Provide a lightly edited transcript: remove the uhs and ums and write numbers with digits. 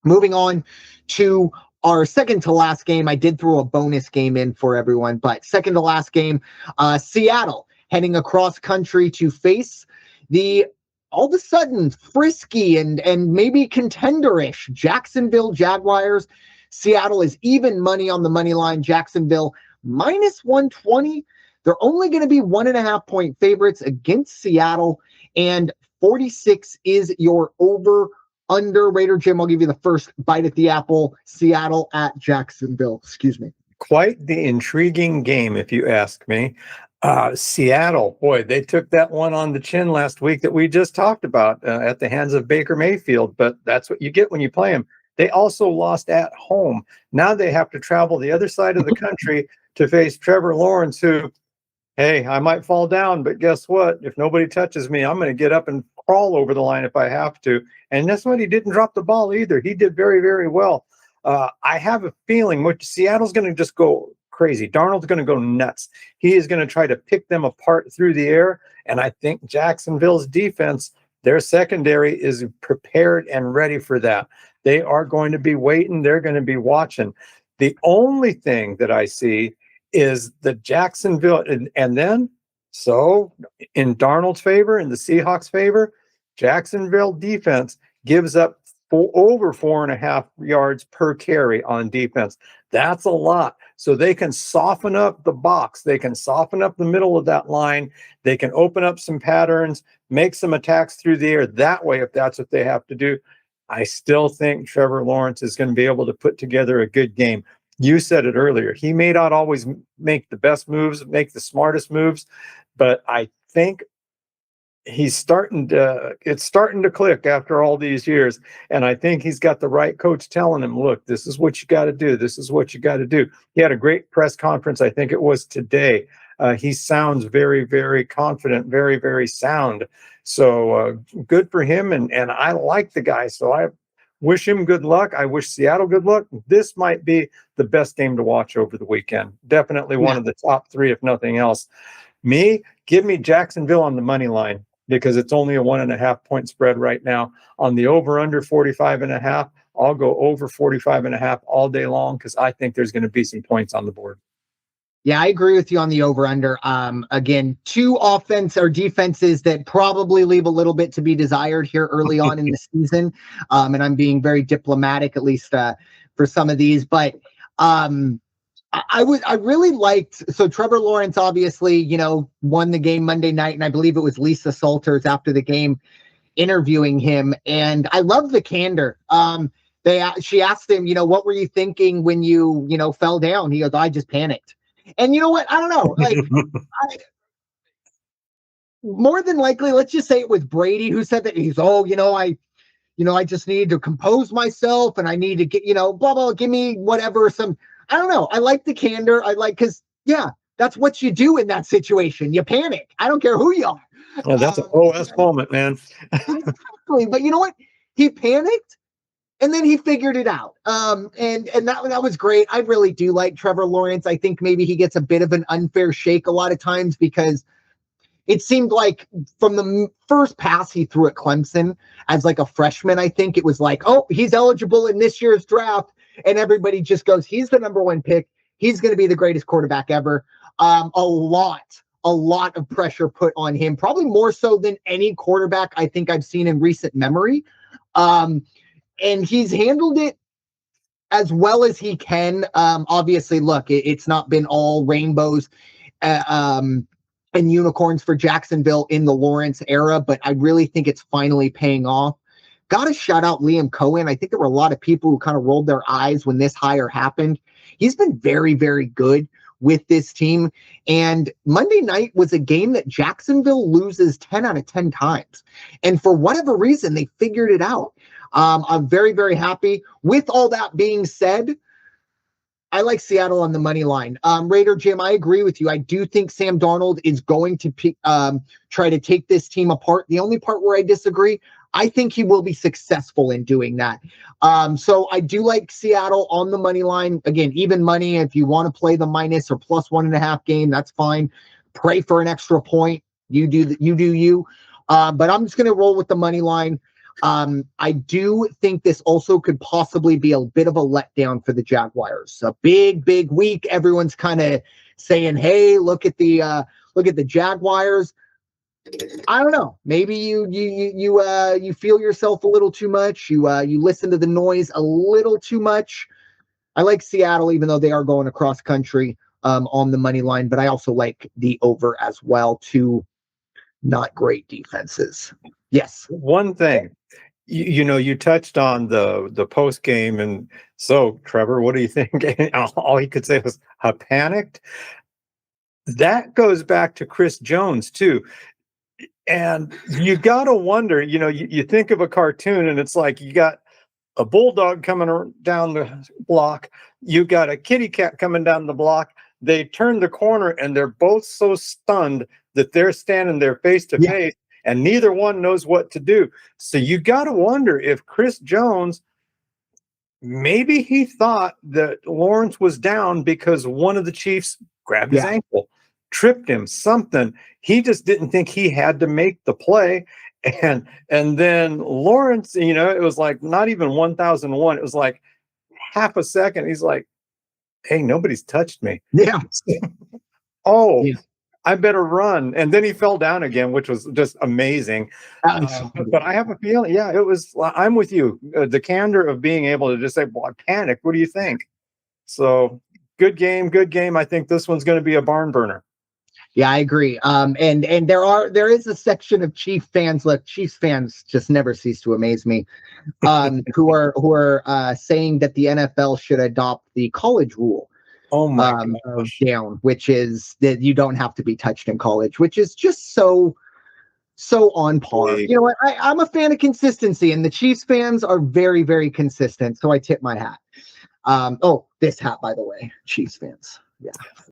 Moving on to our second to last game. I did throw a bonus game in for everyone, but second to last game, Seattle heading across country to face the all of a sudden frisky and maybe contenderish Jacksonville Jaguars. Seattle is even money on the money line. Jacksonville minus 120. They're only going to be 1.5 point favorites against Seattle, and 46 is your over under. Raider Jim, I'll give you the first bite at the apple. Seattle at Jacksonville. Excuse me. Quite the intriguing game, if you ask me. Seattle, boy, they took that one on the chin last week that we just talked about at the hands of Baker Mayfield, but that's what you get when you play them. They also lost at home. Now they have to travel the other side of the country to face Trevor Lawrence, who, hey, I might fall down, but guess what? If nobody touches me, I'm going to get up and crawl over the line if I have to. And this one, he didn't drop the ball either. He did very, very well. I have a feeling Seattle's going to just go crazy. Darnold's going to go nuts. He is going to try to pick them apart through the air. And I think Jacksonville's defense, their secondary, is prepared and ready for that. They are going to be waiting. They're going to be watching. The only thing that I see is the Jacksonville, and then, so in Darnold's favor, in the Seahawks' favor, Jacksonville defense gives up over 4.5 yards per carry on defense. That's a lot. So they can soften up the box. They can soften up the middle of that line. They can open up some patterns, make some attacks through the air that way if that's what they have to do. I still think Trevor Lawrence is going to be able to put together a good game. You said it earlier. He may not always make the best moves, make the smartest moves, but I think it's starting to click after all these years. And I think he's got the right coach telling him, look, this is what you got to do. This is what you got to do. He had a great press conference. I think it was today. He sounds very, very confident, very, very sound. So good for him. And I like the guy. So I wish him good luck. I wish Seattle good luck. This might be the best game to watch over the weekend. Definitely one of the top three, if nothing else. Give me Jacksonville on the money line, because it's only a 1.5 point spread right now. On the over under 45.5, I'll go over 45.5 all day long, because I think there's going to be some points on the board. Yeah, I agree with you on the over under. Again, two offense or defenses that probably leave a little bit to be desired here early on in the season. And I'm being very diplomatic, at least for some of these, but I really liked, so Trevor Lawrence obviously, won the game Monday night, and I believe it was Lisa Salters after the game interviewing him, and I love the candor. She asked him, what were you thinking when you, fell down? He goes, I just panicked. And you know what? I don't know. Like, more than likely, let's just say it was Brady who said that. He's, I just need to compose myself, and I need to get, blah, blah, give me whatever, I don't know. I like the candor. Because, that's what you do in that situation. You panic. I don't care who you are. Yeah, that's an OS moment, man. Exactly. But you know what? He panicked, and then he figured it out. And that was great. I really do like Trevor Lawrence. I think maybe he gets a bit of an unfair shake a lot of times, because it seemed like from the first pass he threw at Clemson as like a freshman, I think it was like, oh, he's eligible in this year's draft. And everybody just goes, he's the number one pick. He's going to be the greatest quarterback ever. A lot of pressure put on him, probably more so than any quarterback I think I've seen in recent memory. And he's handled it as well as he can. Obviously, look, it's not been all rainbows and unicorns for Jacksonville in the Lawrence era, but I really think it's finally paying off. Got to shout out Liam Cohen. I think there were a lot of people who kind of rolled their eyes when this hire happened. He's been very, very good with this team. And Monday night was a game that Jacksonville loses 10 out of 10 times. And for whatever reason, they figured it out. I'm very, very happy. With all that being said, I like Seattle on the money line. Raider Jim, I agree with you. I do think Sam Darnold is going to try to take this team apart. The only part where I disagree, I think he will be successful in doing that. So I do like Seattle on the money line. Again, even money, if you want to play the minus or plus 1.5 game, that's fine. Pray for an extra point. You do you. But I'm just going to roll with the money line. I do think this also could possibly be a bit of a letdown for the Jaguars. A big week. Everyone's kind of saying, "Hey, look at the Jaguars." I don't know. Maybe you feel yourself a little too much. You listen to the noise a little too much. I like Seattle, even though they are going across country on the money line, but I also like the over as well. Two not great defenses. Yes. One thing, you touched on the post game, and so Trevor, what do you think? All he could say was, "I panicked." That goes back to Chris Jones too. And you got to wonder, you think of a cartoon and it's like you got a bulldog coming down the block, you got a kitty cat coming down the block. They turn the corner and they're both so stunned that they're standing there face to face and neither one knows what to do. So you got to wonder if Chris Jones, maybe he thought that Lawrence was down because one of the Chiefs grabbed his ankle, tripped him, something. He just didn't think he had to make the play. And then Lawrence, it was like not even 1001. It was like half a second. He's like, "Hey, nobody's touched me." Yeah. I better run. And then he fell down again, which was just amazing. But I have a feeling, I'm with you. The candor of being able to just say, "Well, I panicked. What do you think?" So good game. I think this one's going to be a barn burner. Yeah, I agree. And there is a section of Chiefs fans just never cease to amaze me, who are saying that the NFL should adopt the college rule. Oh my gosh. Down, which is that you don't have to be touched in college, which is just so on par. You know what? I'm a fan of consistency, and the Chiefs fans are very, very consistent. So I tip my hat. This hat, by the way, Chiefs fans. Yeah.